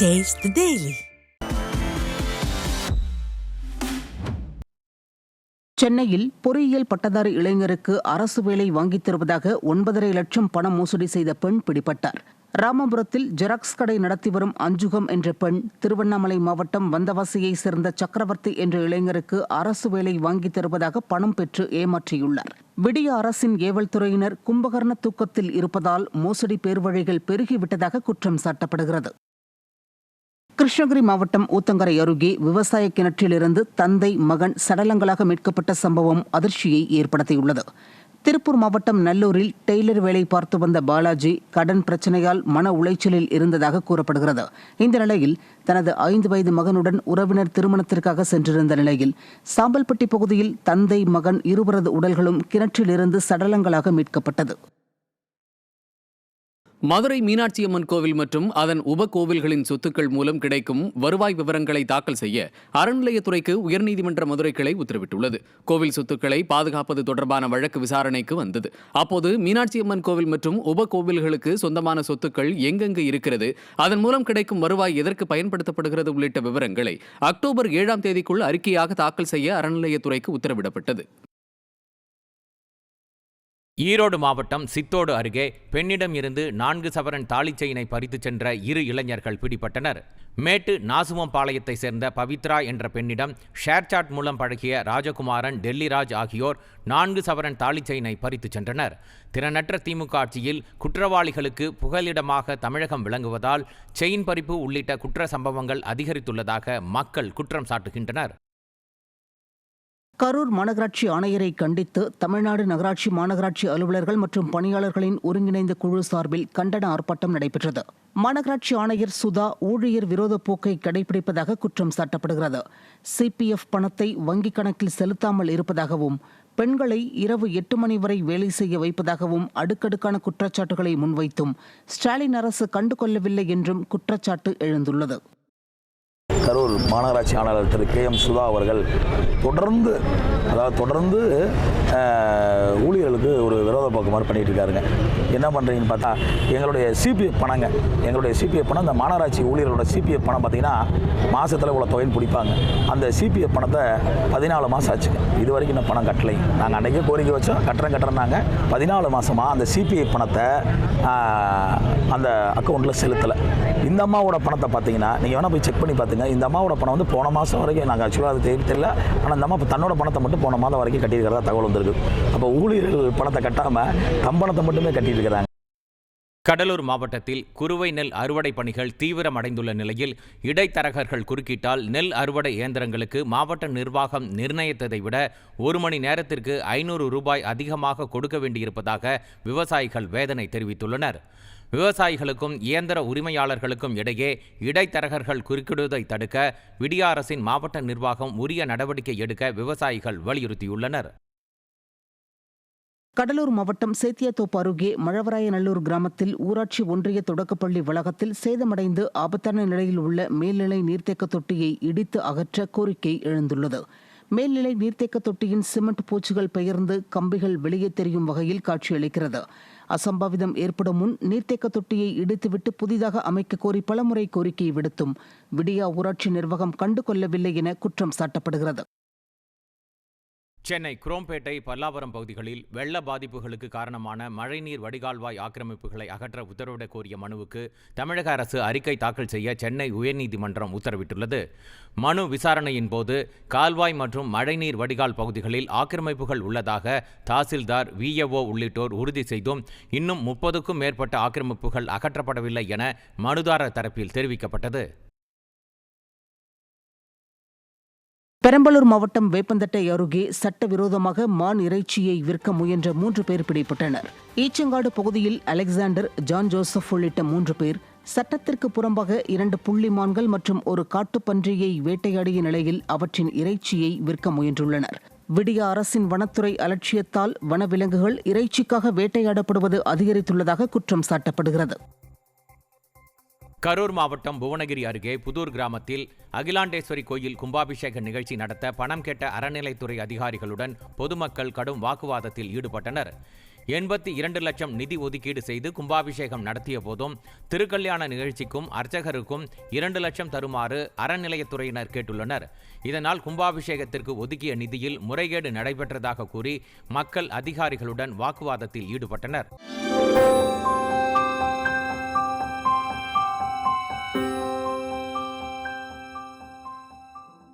Taste the Daily. சென்னையில் பொறியியல் பட்டதாரி இளைஞருக்கு அரசு வேலை வாங்கித் தருவதாக 9.5 லட்சம் பணம் மோசடி செய்த பெண் பிடிபட்டார். ராமபுரத்தில் ஜெராக்ஸ் கடை நடத்தி வரும் அஞ்சுகம் என்ற பெண் திருவண்ணாமலை மாவட்டம் வந்தவாசியை சேர்ந்த சக்கரவர்த்தி என்ற இளைஞருக்கு அரசு வேலை வாங்கித் தருவதாக பணம் பெற்று ஏமாற்றியுள்ளார். விடிய அரசின் ஏவல் துறையினர் கும்பகர்ண தூக்கத்தில் இருப்பதால் மோசடி பேர்வழிகள் பெருகிவிட்டதாக குற்றம் சாட்டப்படுகிறது. கிருஷ்ணகிரி மாவட்டம் ஊத்தங்கரை அருகே விவசாய கிணற்றிலிருந்து தந்தை மகன் சடலங்களாக மீட்கப்பட்ட சம்பவம் அதிர்ச்சியை ஏற்படுத்தியுள்ளது. திருப்பூர் மாவட்டம் நல்லூரில் டெய்லர் வேலை பார்த்து வந்த பாலாஜி கடன் பிரச்சனையால் மன உளைச்சலில் இருந்ததாக கூறப்படுகிறது. இந்த நிலையில் தனது 5 வயது மகனுடன் உறவினர் திருமணத்திற்காக சென்றிருந்த நிலையில் சாம்பல்பட்டி பகுதியில் தந்தை மகன் இருவரது உடல்களும் கிணற்றிலிருந்து சடலங்களாக மீட்கப்பட்டது. மதுரை மீனாட்சியம்மன் கோவில் மற்றும் அதன் உப கோவில்களின் சொத்துக்கள் மூலம் கிடைக்கும் வருவாய் விவரங்களை தாக்கல் செய்ய அறநிலையத்துறைக்கு உயர்நீதிமன்ற மதுரை கிளை உத்தரவிட்டுள்ளது. கோவில் சொத்துக்களை பாதுகாப்பது தொடர்பான வழக்கு விசாரணைக்கு வந்தது. அப்போது மீனாட்சியம்மன் கோவில் மற்றும் உப கோவில்களுக்கு சொந்தமான சொத்துக்கள் எங்கெங்கு இருக்கிறது, அதன் மூலம் கிடைக்கும் வருவாய் எதற்கு பயன்படுத்தப்படுகிறது உள்ளிட்ட விவரங்களை அக்டோபர் 7ஆம் தேதிக்குள் அறிக்கையாக தாக்கல் செய்ய அறநிலையத்துறைக்கு உத்தரவிடப்பட்டது. ஈரோடு மாவட்டம் சித்தோடு அருகே பெண்ணிடம் இருந்து 4 சவரன் தாலி செயினை பறித்துச் சென்ற 2 இளைஞர்கள் பிடிபட்டனர். மேட்டு நாசுவம்பாளையத்தை சேர்ந்த பவித்ரா என்ற பெண்ணிடம் ஷேர்சாட் மூலம் பழகிய ராஜகுமாரன், டெல்லிராஜ் ஆகியோர் 4 சவரன் தாலி செயினை பறித்துச் சென்றனர். திறனற்ற திமுக ஆட்சியில் குற்றவாளிகளுக்கு புகலிடமாக தமிழகம் விளங்குவதால் செயின் பறிப்பு உள்ளிட்ட குற்ற சம்பவங்கள் அதிகரித்துள்ளதாக மக்கள் குற்றம் சாட்டுகின்றனர். கரூர் மாநகராட்சி ஆணையரை கண்டித்து தமிழ்நாடு நகராட்சி மாநகராட்சி அலுவலர்கள் மற்றும் பணியாளர்களின் ஒருங்கிணைந்த குழு சார்பில் கண்டன ஆர்ப்பாட்டம் நடைபெற்றது. மாநகராட்சி ஆணையர் சுதா ஊழியர் விரோத போக்கை கடைபிடிப்பதாக குற்றம் சாட்டப்படுகிறது. CPF பணத்தை வங்கிக் கணக்கில் செலுத்தாமல் இருப்பதாகவும் பெண்களை இரவு 8 மணி வரை வேலை செய்ய வைப்பதாகவும் அடுக்கடுக்கான குற்றச்சாட்டுகளை முன்வைத்தும் ஸ்டாலின் அரசு கண்டுகொள்ளவில்லை என்றும் குற்றச்சாட்டு எழுந்துள்ளது. கரூர் மாநகராட்சி ஆணையர் திரு KM சுதா அவர்கள் தொடர்ந்து ஊழியர்களுக்கு ஒரு விரோத போக்கு மாதிரி பண்ணிட்டு இருக்காருங்க. என்ன பண்ணுறீங்கன்னு பார்த்தா எங்களுடைய CPF பணம் இந்த மாநகராட்சி ஊழியர்களோட CPF பணம் பார்த்தீங்கன்னா மாதத்தில் இவ்வளோ தொகைன்னு பிடிப்பாங்க. அந்த CPF பணத்தை 14 மாதம் ஆச்சுங்க. இது வரைக்கும் இன்னும் பணம் கட்டலை. நாங்கள் அன்றைக்கே கோரிக்கை வச்சோம், கட்டுறேன்னாங்க. 14 மாதமாக அந்த CPF பணத்தை அந்த அக்கௌண்ட்டில் செலுத்தலை. இந்த அம்மாவோட பணத்தை பார்த்தீங்கன்னா நீங்கள் வேணால் போய் செக் பண்ணி பார்த்துங்க. இந்த அம்மாவோட பணம் வந்து போன மாதம் வரைக்கும் நாங்கள் ஆக்சுவலாக அது தெரியல, ஆனால் இந்த அம்மா தன்னோட பணத்தை மட்டும் போன மாதம் வரைக்கும் கட்டியிருக்கிறதா தகவல் வந்திருக்கு. அப்போ ஊழியர்கள் பணத்தை கட்டாமல் தம்பணத்தை மட்டுமே கட்டிட்டு இருக்கிறாங்க. கடலூர் மாவட்டத்தில் குறுவை நெல் அறுவடை பணிகள் தீவிரமடைந்துள்ள நிலையில் இடைத்தரகர்கள் குறுக்கிட்டால் நெல் அறுவடை இயந்திரங்களுக்கு மாவட்ட நிர்வாகம் நிர்ணயித்ததை விட 1 மணி நேரத்திற்கு 500 ரூபாய் அதிகமாக கொடுக்க வேண்டியிருப்பதாக விவசாயிகள் வேதனை தெரிவித்துள்ளனர். விவசாயிகளுக்கும் இயந்திர உரிமையாளர்களுக்கும் இடையே இடைத்தரகர்கள் குறுக்கிடுவதை தடுக்க விடிய அரசின் மாவட்ட நிர்வாகம் உரிய நடவடிக்கை எடுக்க விவசாயிகள் வலியுறுத்தியுள்ளனர். கடலூர் மாவட்டம் சேத்தியாத்தோப்பு அருகே மழவராயநல்லூர் கிராமத்தில் ஊராட்சி ஒன்றிய தொடக்கப்பள்ளி வளாகத்தில் சேதமடைந்து ஆபத்தான நிலையில் உள்ள மேல்நிலை நீர்த்தேக்க தொட்டியை இடித்து அகற்ற கோரிக்கை எழுந்துள்ளது. மேல்நிலை நீர்த்தேக்க தொட்டியின் சிமெண்ட் பூச்சுகள் பெயர்ந்து கம்பிகள் வெளியே தெரியும் வகையில் காட்சியளிக்கிறது. அசம்பாவிதம் ஏற்படும் முன் நீர்த்தேக்க தொட்டியை இடித்துவிட்டு புதிதாக அமைக்க கோரி பலமுறை கோரிக்கை விடுத்தும் விடியா ஊராட்சி நிர்வாகம் கண்டுகொள்ளவில்லை என குற்றம் சாட்டப்படுகிறது. சென்னை குரோம்பேட்டை, பல்லாவரம் பகுதிகளில் வெள்ள பாதிப்புகளுக்கு காரணமான மழைநீர் வடிகால்வாய் ஆக்கிரமிப்புகளை அகற்ற உத்தரவிடக் கோரிய மனுவுக்கு தமிழக அரசு அறிக்கை தாக்கல் செய்ய சென்னை உயர்நீதிமன்றம் உத்தரவிட்டுள்ளது. மனு விசாரணையின் போது கால்வாய் மற்றும் மழைநீர் வடிகால் பகுதிகளில் ஆக்கிரமிப்புகள் உள்ளதாக தாசில்தார், VAO உள்ளிட்டோர் உறுதி செய்தும் இன்னும் 30க்கும் மேற்பட்ட ஆக்கிரமிப்புகள் அகற்றப்படவில்லை என மனுதாரர் தரப்பில் தெரிவிக்கப்பட்டது. பெரம்பலூர் மாவட்டம் வேப்பந்தட்டை அருகே சட்டவிரோதமாக மான் இறைச்சியை விற்க முயன்ற 3 பேர் பிடிபட்டனர். ஈச்சங்காடு பகுதியில் அலெக்சாண்டர், ஜான் ஜோசப் உள்ளிட்ட 3 பேர் சட்டத்திற்கு புறம்பாக 2 புள்ளி மான்கள் மற்றும் ஒரு காட்டுப்பன்றியை வேட்டையாடிய நிலையில் அவற்றின் இறைச்சியை விற்க முயன்றுள்ளனர். விடிய அரசின் வனத்துறை அலட்சியத்தால் வனவிலங்குகள் இறைச்சிக்காக வேட்டையாடப்படுவது அதிகரித்துள்ளதாக குற்றம் சாட்டப்படுகிறது. கரூர் மாவட்டம் புவனகிரி அருகே புதூர் கிராமத்தில் அகிலாண்டேஸ்வரி கோயில் கும்பாபிஷேக நிகழ்ச்சி நடத்த பணம் கேட்ட அறநிலைத்துறை அதிகாரிகளுடன் பொதுமக்கள் கடும் வாக்குவாதத்தில் ஈடுபட்டனர். 82 லட்சம் நிதி ஒதுக்கீடு செய்து கும்பாபிஷேகம் நடத்திய போதும் திருக்கல்யாண நிகழ்ச்சிக்கும் அர்ச்சகருக்கும் 2 லட்சம் தருமாறு அறநிலையத்துறையினர் கேட்டுள்ளனர். இதனால் கும்பாபிஷேகத்திற்கு ஒதுக்கிய நிதியில் முறைகேடு நடைபெற்றதாக கூறி மக்கள் அதிகாரிகளுடன் வாக்குவாதத்தில் ஈடுபட்டனர்.